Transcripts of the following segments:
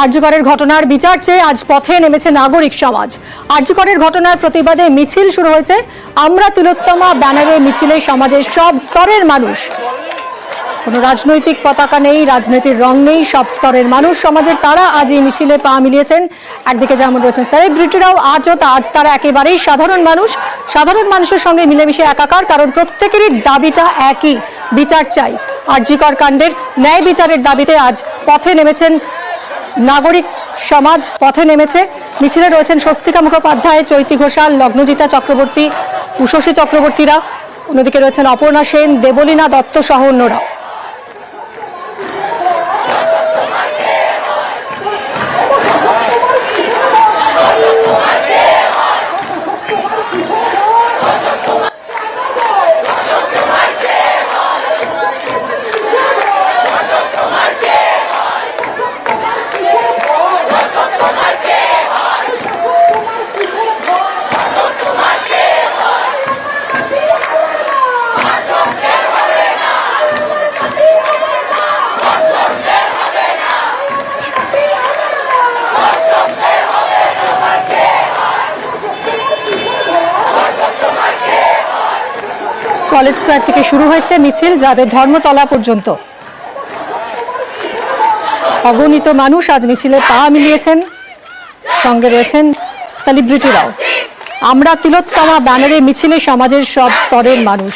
আরজিকরের ঘটনার বিচার চেয়ে আজ পথে নেমেছে নাগরিক সমাজ। আরজিকরের ঘটনার প্রতিবাদে মিছিল শুরু হয়েছে। আমরা তিলোত্তমা ব্যানারে মিছিলে সমাজের সব স্তরের মানুষ, কোনো রাজনৈতিক পতাকা নেই, রাজনীতির রং নেই, সব স্তরের মানুষ সমাজের তারা আজ এই মিছিলে পা মিলিয়েছেন। একদিকে যেমন রয়েছেন সেলিব্রিটিরাও, আজ তারা একেবারেই সাধারণ মানুষ, সাধারণ মানুষের সঙ্গে মিলেমিশে একাকার, কারণ প্রত্যেকেরই দাবিটা একই, বিচার চাই। আরজিকর কাণ্ডের ন্যায় বিচারের দাবিতে আজ পথে নেমেছেন নাগরিক সমাজ, পথে নেমেছে। মিছিলে রয়েছেন স্বস্তিকা মুখোপাধ্যায়, চৈতি ঘোষাল, লগ্নজিতা চক্রবর্তী, উষসী চক্রবর্তীরা। অন্যদিকে রয়েছেন অপর্ণা সেন, দেবলীনা দত্ত সহ অন্যরা। কলেজ স্কয়ার থেকে শুরু হয়েছে মিছিল, যাবে ধর্মতলা পর্যন্ত। অগণিত মানুষ আজ মিছিলে পা মিলিয়েছেন, সঙ্গে রয়েছেন সেলিব্রিটিরাও। আমরা তিলোত্তমা ব্যানারে মিছিলে সমাজের সব স্তরের মানুষ।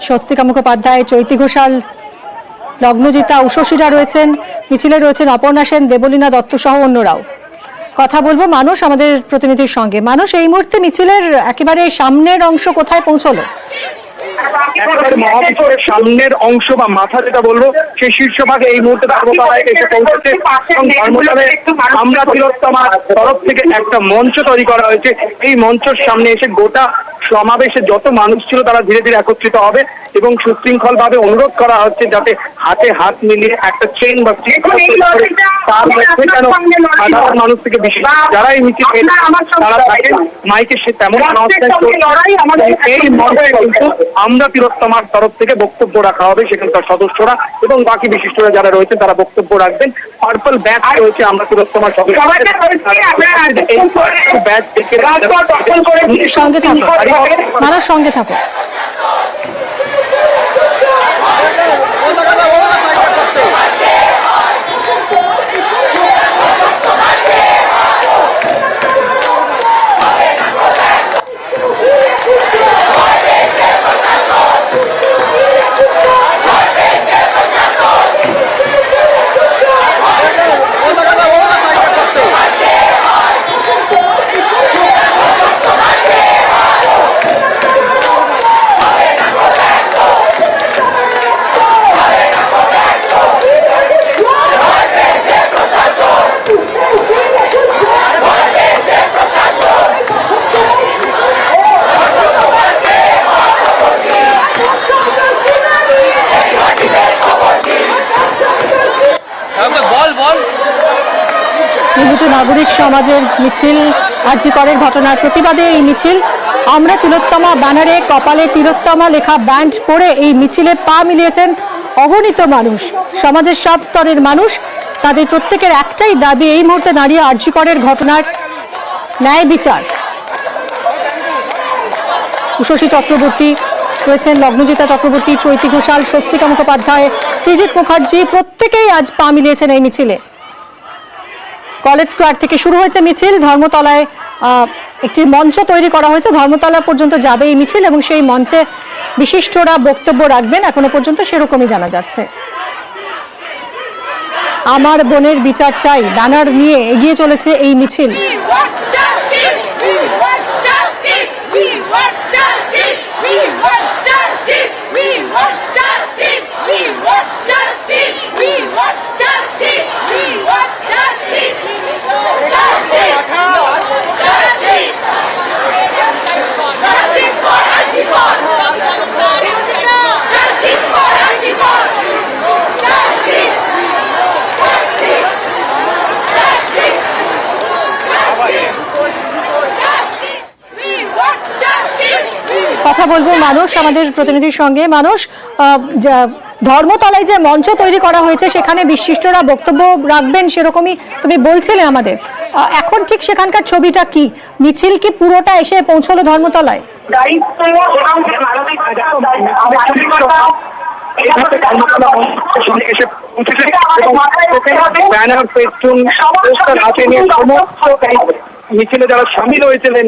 স্বস্তিকা মুখোপাধ্যায়, চৈতি ঘোষাল, লগ্নজিতা, উষসীরা রয়েছেন। মিছিলে রয়েছেন অপর্ণা সেন, দেবলীনা দত্ত সহ অন্যরাও। কথা বলবো মানুষ আমাদের প্রতিনিধির সঙ্গে। মানুষ, এই মুহূর্তে মিছিলের একেবারে সামনের অংশ কোথায় পৌঁছলো? মহাবিশ্বের সামনের অংশ বা মাথা যেটা বলবো, সেই শীর্ষভাগে এই মুহূর্তে ধর্মতলায় এসে পৌঁছেছে। ধর্মতলায় আমরা তিলোত্তমার তরফ থেকে একটা মঞ্চ তৈরি করা হয়েছে। এই মঞ্চের সামনে এসে গোটা সমাবেশে যত মানুষ ছিল তারা ধীরে ধীরে একত্রিত হবে এবং সুশৃঙ্খল ভাবে অনুরোধ করা হচ্ছে যাতে হাতে হাত মিলিয়ে একটা চেইন বা তার মধ্যে যেন সাধারণ মানুষ থেকে বিশেষ যারা এই মিছিল তারা থাকে মাইকে সে তেমন এই মঞ্চে কিন্তু আমরা তিলোত্তমার তরফ থেকে বক্তব্য রাখা হবে। সেখানকার সদস্যরা এবং বাকি বিশিষ্টরা যারা রয়েছেন তারা বক্তব্য রাখবেন। পার্পল ব্যাচ রয়েছে আমরা তিলোত্তমার সঙ্গে থাকো, মানুষ সঙ্গে থাকো। নাগরিক সমাজের মিছিল, আরজিকরের ঘটনার প্রতিবাদে এই মিছিল। আমরা তিলোত্তমা ব্যানারে কপালে তিলোত্তমা লেখা ব্যান্ড পরে এই মিছিলে পা মিলিয়েছেন অগণিত মানুষ, সমাজের সব স্তরের মানুষ। তাদের প্রত্যেকের একটাই দাবি, এই মুহূর্তে দাঁড়িয়ে আরজিকরের ঘটনার ন্যায় বিচার। উষসী চক্রবর্তী রয়েছেন, লগ্নজিতা চক্রবর্তী, চৈতি ঘোষাল, স্বস্তিকা মুখোপাধ্যায়, সৃজিত মুখার্জি, প্রত্যেকেই আজ পা মিলিয়েছেন এই মিছিলে। কলেজ স্কয়ার থেকে শুরু হয়েছে মিছিল। ধর্মতলায় একটি মঞ্চ তৈরি করা হয়েছে, ধর্মতলা পর্যন্ত যাবে এই মিছিল এবং সেই মঞ্চে বিশিষ্টরা বক্তব্য রাখবেন। এখনো পর্যন্ত সেরকমই জানা যাচ্ছে। আমার বোনের বিচার চাই ব্যানার নিয়ে এগিয়ে চলেছে এই মিছিল। কথা বলবো মানুষ আমাদের প্রতিনিধির সঙ্গে। মানুষ, ধর্মতলায় যে মঞ্চ তৈরি করা হয়েছে সেখানে বিশিষ্টরা বক্তব্য রাখবেন সেরকমই তুমি বলছিলে আমাদের। এখন ঠিক সেখানকার ছবিটা কি? মিছিল কি পুরোটা এসে পৌঁছলো ধর্মতলায়? এসে পৌঁছেছে এবং ব্যানার পেস্টুন পোস্টার হাতে নিয়ে সমস্ত মিছিলে যারা সামিল হয়েছিলেন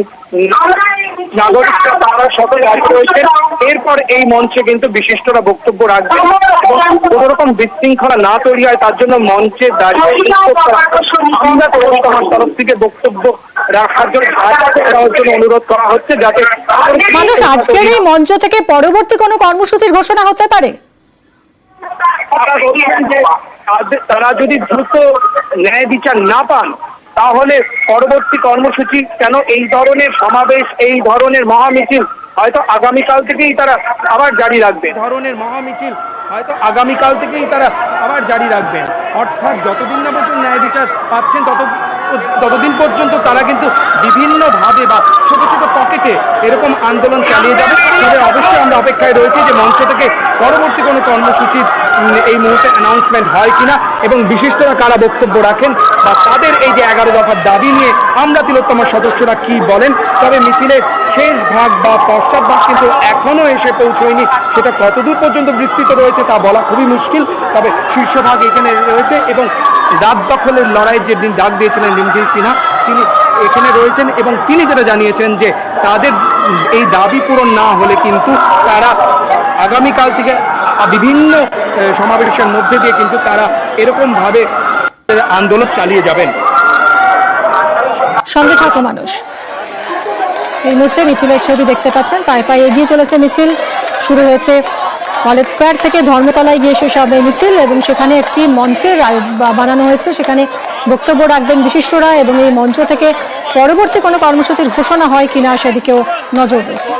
নাগরিকরা তারা সকলে হাজির হয়েছেন। এরপর এই মঞ্চে কিন্তু বিশিষ্টরা বক্তব্য রাখবেন এবং কোনো রকম বিশৃঙ্খলা না তৈরি হয় তার জন্য মঞ্চে দাঁড়িয়ে আমরা আমার তরফ থেকে বক্তব্য রাখার জন্য অনুরোধ করা হচ্ছে, যাতে মানুষ আজকের এই মঞ্চ থেকে পরবর্তী কোনো কর্মসূচির ঘোষণা হতে পারে। তারা যদি দ্রুত ন্যায় বিচার না পান তাহলে পরবর্তী কর্মসূচি কেন এই ধরনের সমাবেশ, এই ধরনের মহামিছিল হয়তো আগামীকাল থেকেই তারা আবার জারি রাখবে। অর্থাৎ যতদিন না পর্যন্ত ন্যায় বিচার পাচ্ছেন ততদিন পর্যন্ত তারা কিন্তু বিভিন্নভাবে বা ছোট ছোট পকেটে এরকম আন্দোলন চালিয়ে যাবে। তবে অবশ্যই আমরা অপেক্ষায় রয়েছি যে মঞ্চ থেকে পরবর্তী কোনো কর্মসূচির এই মুহূর্তে অ্যানাউন্সমেন্ট হয় কিনা এবং বিশিষ্টরা কারা বক্তব্য রাখেন বা তাদের এই যে 11 দফার দাবি নিয়ে আমরা তিলোত্তমার সদস্যরা কি বলেন। তবে মিছিলের শেষ ভাগ বা পশ্চাৎ ভাগ কিন্তু এখনো এসে পৌঁছয়নি, সেটা কতদূর পর্যন্ত বিস্তৃত রয়েছে তা বলা খুবই মুশকিল। তবে শীর্ষভাগ এখানে রয়েছে এবং রাত দখলের লড়াইয়ের যে দিন ডাক দিয়েছিলেন রিমঝিম সিনহা, তিনি এখানে রয়েছেন এবং তিনি যেটা জানিয়েছেন যে তাদের এই দাবি পূরণ না হলে কিন্তু তারা আগামীকাল থেকে বিভিন্ন সমাবেশের মধ্যে দিয়ে কিন্তু তারা এরকমভাবে আন্দোলন চালিয়ে যাবেন। সঙ্গে থাকো মানুষ। এই মুহূর্তে মিছিলের ছবি দেখতে পাচ্ছেন, পায়ে পায়ে এগিয়ে চলেছে মিছিল। শুরু হয়েছে কলেজ স্কোয়ার থেকে ধর্মতলায় গিয়ে শেষ হবে মিছিল এবং সেখানে একটি মঞ্চের বানানো হয়েছে, সেখানে বক্তব্য রাখবেন বিশিষ্টরা এবং এই মঞ্চ থেকে পরবর্তী কোনো কর্মসূচির ঘোষণা হয় কিনা সেদিকেও নজর রয়েছে।